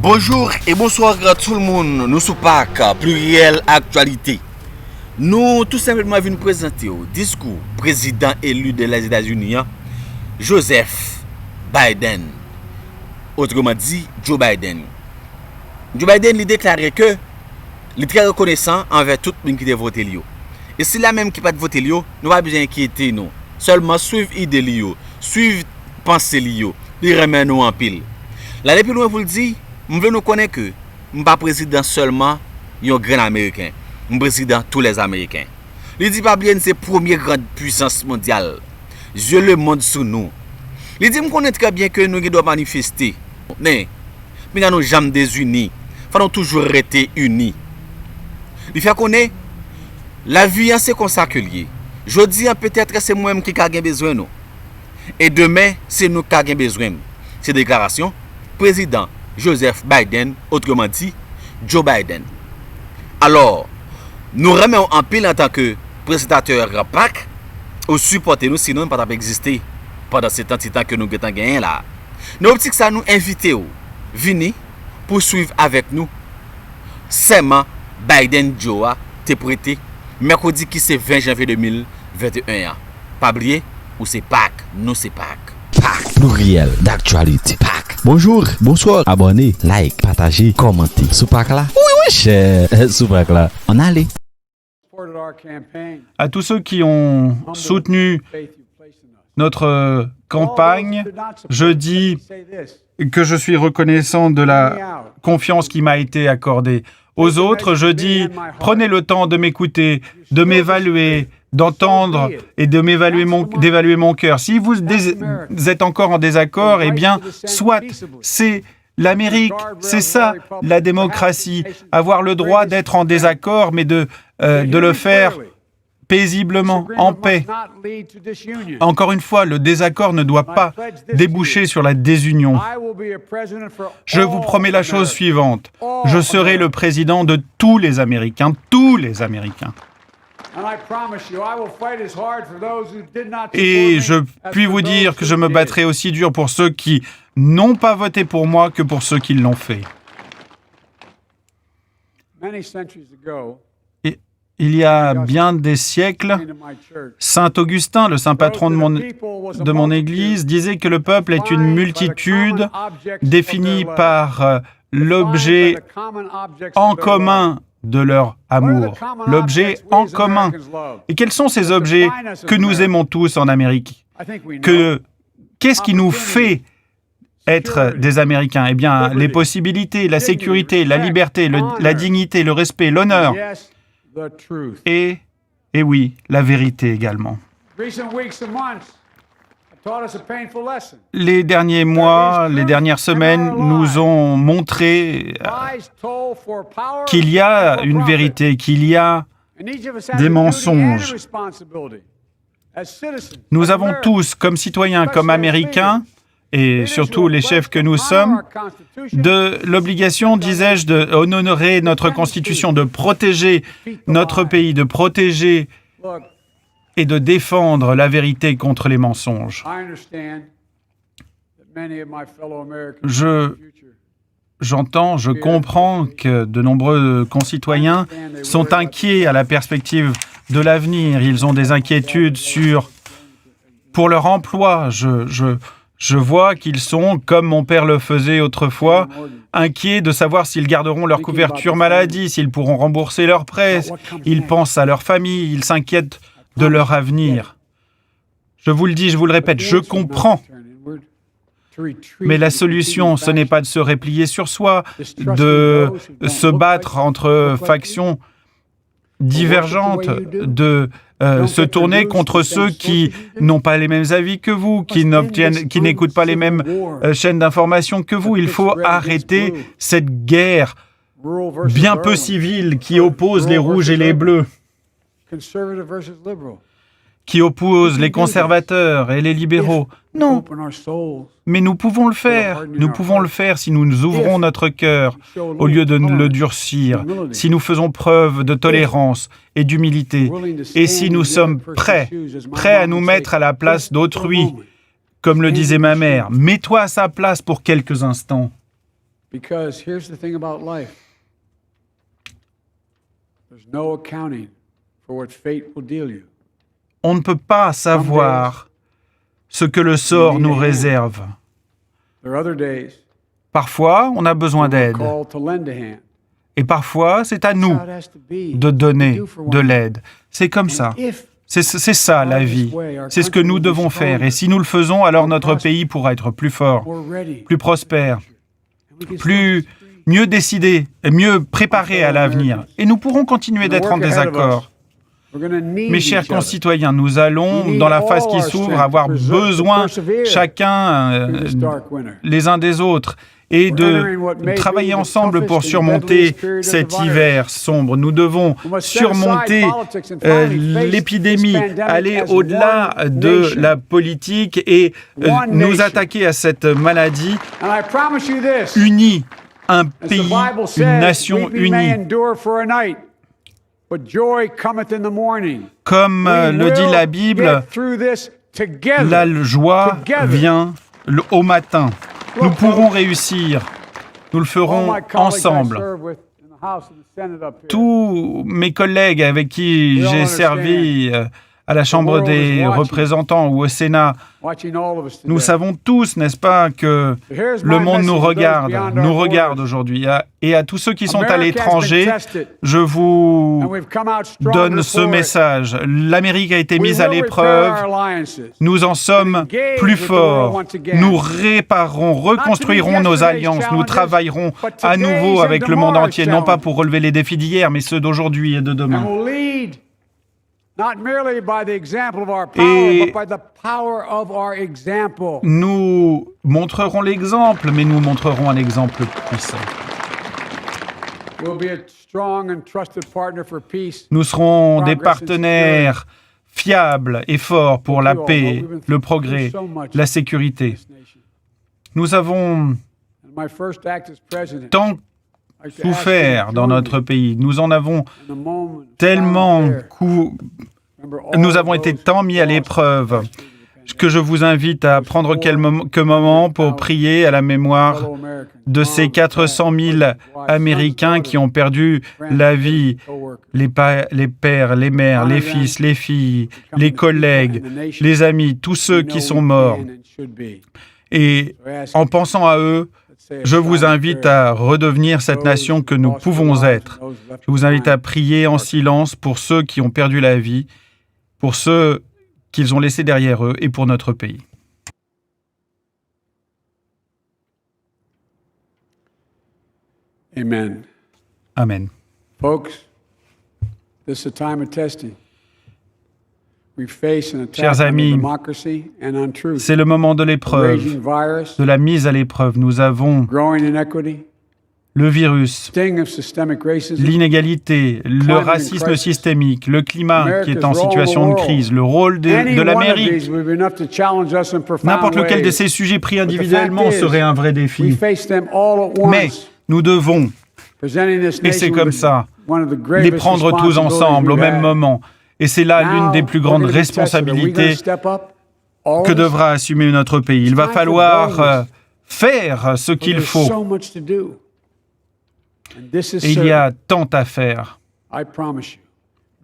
Bonjour et bonsoir à tout le monde. Nous sommes PAC, pluriel actualité. Nous tout simplement venons présenter au discours président élu des États-Unis, Joseph Biden. Autrement dit, Joe Biden. Joe Biden lui déclaré que il est très reconnaissant envers tout le monde qui a voté. Et si la même qui n'a pas voté, nous n'avons pas besoin d'inquiéter nous. Seulement suivre l'idée, suivre pensée, il remet nous en pile. Là, depuis nous vous le dit, je veux nous connaître que je ne suis pas président seulement d'un grand Américain. Je suis président de tous les Américains. Il dit pas bien c'est la première grande puissance mondiale. Je le monde sous nous. Il dit que je connais très bien que nous devons manifester. Mais nous n'avons jamais désunis. Il faut toujours rester unis. Il fait connaître la vie c'est comme ça que lié. Je dis peut-être c'est moi qui ai besoin nous. Et demain c'est nous qui avons besoin. Ces déclarations président Joseph Biden, autrement dit Joe Biden. Alors, nous remettons en pile en tant que présentateur PAC au supporter nous, sinon nous ne pouvons pas exister pendant ce temps que nous avons gagné là. Nous optique ça nous inviter au venir pour suivre avec nous serment Biden Joe te prêté mercredi qui c'est 20 janvier 2021. Pas oublier ou c'est PAC, nous c'est PAC. PAC, pluriel d'actualité. PAC. Bonjour, bonsoir, abonnez, like, partagez, commentez. Sous PAC là? Oui, cher. Sous PAC là. On allait. À tous ceux qui ont soutenu notre campagne, je dis que je suis reconnaissant de la confiance qui m'a été accordée. Aux autres, je dis, prenez le temps de m'écouter, de m'évaluer, d'entendre et d'évaluer mon cœur. Si vous êtes encore en désaccord, eh bien, soit, c'est l'Amérique, c'est ça, la démocratie. Avoir le droit d'être en désaccord, mais de le faire paisiblement, en paix. Encore une fois, le désaccord ne doit pas déboucher sur la désunion. Je vous promets la chose suivante. Je serai le président de tous les Américains, tous les Américains. Et je puis vous dire que je me battrai aussi dur pour ceux qui n'ont pas voté pour moi que pour ceux qui l'ont fait. Et il y a bien des siècles, Saint Augustin, le saint patron de mon Église, disait que le peuple est une multitude définie par l'objet en commun de leur amour, l'objet en commun. Et quels sont ces objets que nous aimons tous en Amérique? Qu'est-ce qui nous fait être des Américains? Eh bien, les possibilités, la sécurité, la liberté, la dignité, le respect, l'honneur. Et oui, la vérité également. Les derniers mois, les dernières semaines nous ont montré qu'il y a une vérité, qu'il y a des mensonges. Nous avons tous, comme citoyens, comme Américains, et surtout les chefs que nous sommes, de l'obligation, disais-je, d'honorer notre Constitution, de protéger notre pays, de protéger et de défendre la vérité contre les mensonges. J'entends, je comprends que de nombreux concitoyens sont inquiets à la perspective de l'avenir. Ils ont des inquiétudes pour leur emploi. Je vois qu'ils sont, comme mon père le faisait autrefois, inquiets de savoir s'ils garderont leur couverture maladie, s'ils pourront rembourser leurs prêts. Ils pensent à leur famille, ils s'inquiètent de leur avenir. Je vous le dis, je vous le répète, je comprends. Mais la solution, ce n'est pas de se replier sur soi, de se battre entre factions divergentes, de se tourner contre ceux qui n'ont pas les mêmes avis que vous, qui n'écoutent pas les mêmes chaînes d'information que vous. Il faut arrêter cette guerre bien peu civile qui oppose les rouges et les bleus, qui oppose les conservateurs et les libéraux. Non, mais nous pouvons le faire. Nous pouvons le faire si nous ouvrons notre cœur au lieu de le durcir, si nous faisons preuve de tolérance et d'humilité, et si nous sommes prêts à nous mettre à la place d'autrui, comme le disait ma mère. Mets-toi à sa place pour quelques instants. Because here's the thing about life. There's no accounting for what fate will deal you. On ne peut pas savoir ce que le sort nous réserve. There are other days Parfois, on a besoin we're d'aide. called to lend a hand. Et parfois, c'est à nous That's how it has to be. de donner Do for de one l'aide. C'est comme another. ça. And if C'est ça la vie. C'est ce que nous devons faire. Et si nous le faisons, alors notre pays pourra être plus fort, we're ready, plus prospère, and we can plus still disagree. mieux décidé et mieux préparé à l'avenir. Et nous pourrons continuer d'être en désaccord. We're gonna need Mes chers each other. concitoyens, nous allons, dans la phase qui s'ouvre, avoir besoin chacun through this dark winter. les uns des autres et de travailler ensemble pour surmonter cet hiver sombre. Nous devons surmonter l'épidémie, aller au-delà de la politique et nous attaquer à cette maladie And I promise you this, unis, un as the pays, Bible une says, nation weeping may unie. endure for a night, but joy cometh in the morning. Comme We le dit will la Bible, get through this together. la joie Together. vient au matin. Nous pourrons réussir. Nous le All ferons my colleagues I ensemble. serve with in the House and the Senate up here. Tous mes collègues avec qui We all j'ai servi à la Chambre des représentants ou au Sénat, Watching all of us today. nous savons tous, n'est-ce pas, que So here's le my monde message nous to those regarde, beyond nous our regarde borders. aujourd'hui. Et à tous ceux qui sont à America has been l'étranger, tested, je and vous we've come out stronger donne ce for it. message. L'Amérique a été We mise à will repair l'épreuve. our alliances. Nous en sommes plus forts. Nous réparerons, reconstruirons nos alliances. Nous travaillerons à nouveau avec le monde entier, non pas pour relever les défis d'hier, mais ceux d'aujourd'hui et de And demain. will lead not merely by the example of our Et- power, but by the power of our example. Nous montrerons l'exemple, mais nous montrerons un exemple puissant. We'll be a strong and trusted partner for peace. Nous serons des partenaires fiables et forts pour la paix, le progrès, la sécurité. This nation. Nous avons And my first act as president, tant I'd like to ask souffert you to dans join notre me pays. Nous en avons in a moment of tellement silent prayer. Remember all nous avons été those tant mis à who lost l'épreuve their lives que je vous invite à prendre quelques moments pour prier à la mémoire fellow Americans, de ces moms, 400 000 dads, Américains qui ont perdu la vie, coworkers, les pères, les mères, les fils, les filles, les collègues, les amis, tous ceux qui sont morts. Et en pensant à eux, je vous invite à redevenir cette nation que nous pouvons être. Je vous invite à prier en silence pour ceux qui ont perdu la vie, pour ceux qu'ils ont laissés derrière eux et pour notre pays. Amen. Amen. Folks, this is a time of testing. We face an attack Chers on amis, democracy and on truth. C'est le moment de A l'épreuve, raging virus, de la mise à l'épreuve. Nous avons growing inequity, le virus, sting of systemic racism, l'inégalité, le racisme systémique, le climat qui est en situation de crise, le rôle de Any one of l'Amérique. these would be enough to challenge us in profound N'importe lequel de ways. ces sujets pris But the individuellement fact is, serait un vrai We défi. face them all at Mais once, nous devons presenting this et c'est nation comme with ça, one of the les gravest prendre tous responsibilities ensemble au we've même had. moment. Et c'est là l'une Now, des plus we're grandes gonna be tested. Are we gonna responsabilités step up? All que of us? devra assumer notre pays. Il va falloir faire ce qu'il There's faut. so much to do. And this is Et il y certain. a tant à faire. I promise you,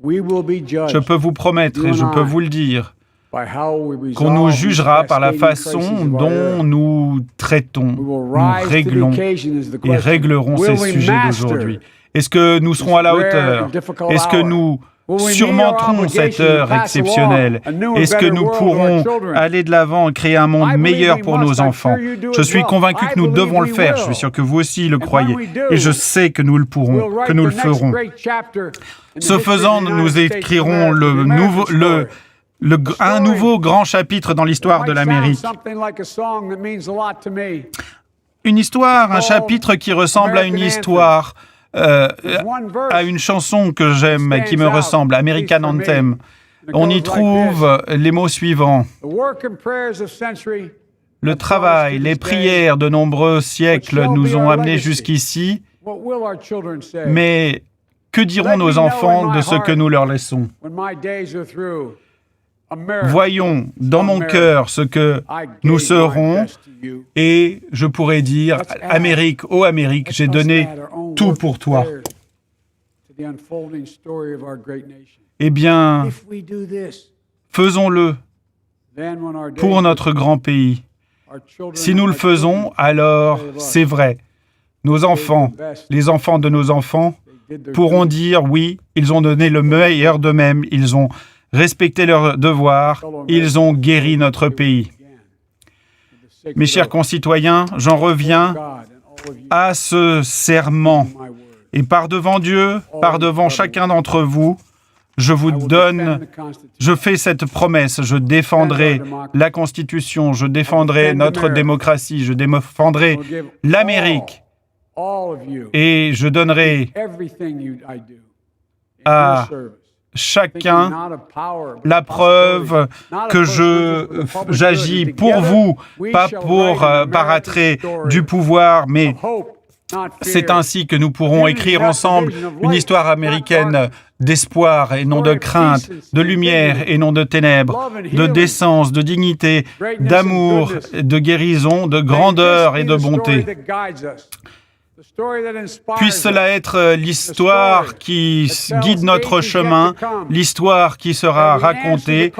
we will be judged Je peux vous promettre et je peux vous le dire by how we resolve qu'on nous these jugera par la cascading crises façon of our era. dont nous traitons, We will nous rise to the réglons occasion is the et question. réglerons ces Will we sujets master d'aujourd'hui. Est-ce que nous serons à la this rare hauteur? and difficult Est-ce que hour? nous Will we meet our surmonterons cette obligation heure to pass exceptionnelle? along a new and Est-ce que better nous world to pourrons our children? aller de l'avant et créer un monde I believe meilleur we pour must. nos I'm enfants? sure you do Je as suis well. convaincu I que nous believe devons le we faire. will. Je suis sûr que vous aussi le And croyez. when we do, Et je sais que nous le We'll pourrons, write que nous the le next ferons. great chapter in the Ce history of faisant, the nous United States of écrirons America, the American story. un nouveau grand chapitre dans l'histoire de It might l'Amérique. sound something like a song that means a lot to me. Une histoire, un chapitre qui ressemble à une histoire, à une chanson que j'aime, qui me ressemble, American Anthem. On y trouve les mots suivants. The work and prayers of century Le travail, les prières de nombreux siècles nous ont amenés jusqu'ici, What will our children say mais que diront nos enfants de ce que nous leur laissons? when my days are through? Voyons dans mon cœur ce que nous serons et je pourrais dire, Amérique, ô Amérique, j'ai donné tout pour toi. Eh bien, faisons-le pour notre grand pays. Si nous le faisons, alors c'est vrai. Nos enfants, les enfants de nos enfants, pourront dire oui, ils ont donné le meilleur d'eux-mêmes, ils ont respecté leurs devoirs, ils ont guéri notre pays. Mes chers concitoyens, j'en reviens à ce serment. Et par devant Dieu, par devant chacun d'entre vous, je fais cette promesse, je défendrai la Constitution, je défendrai notre démocratie, je défendrai l'Amérique et je donnerai à chacun la preuve que j'agis pour vous, pas par attrait du pouvoir, mais c'est ainsi que nous pourrons écrire ensemble une histoire américaine d'espoir et non de crainte, de lumière et non de ténèbres, de décence, de dignité, d'amour, de guérison, de grandeur et de bonté. Puisse cela être l'histoire qui guide notre chemin, l'histoire qui sera racontée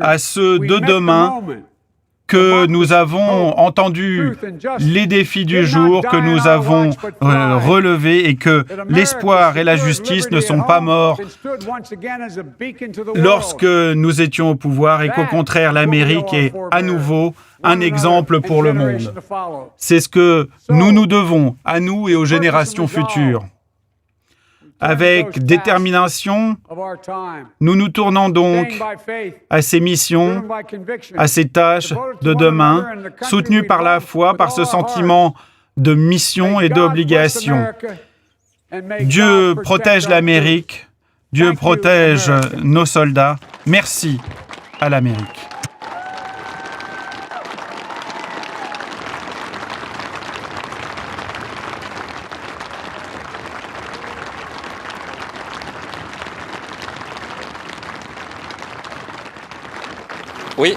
à ceux de demain, que nous avons entendu les défis du jour, que nous avons relevés et que l'espoir et la justice ne sont pas morts lorsque nous étions au pouvoir et qu'au contraire l'Amérique est à nouveau un exemple pour le monde. C'est ce que nous devons à nous et aux générations futures. Avec détermination, nous nous tournons donc à ces missions, à ces tâches de demain, soutenues par la foi, par ce sentiment de mission et d'obligation. Dieu protège l'Amérique, Dieu protège nos soldats. Merci à l'Amérique. Oui,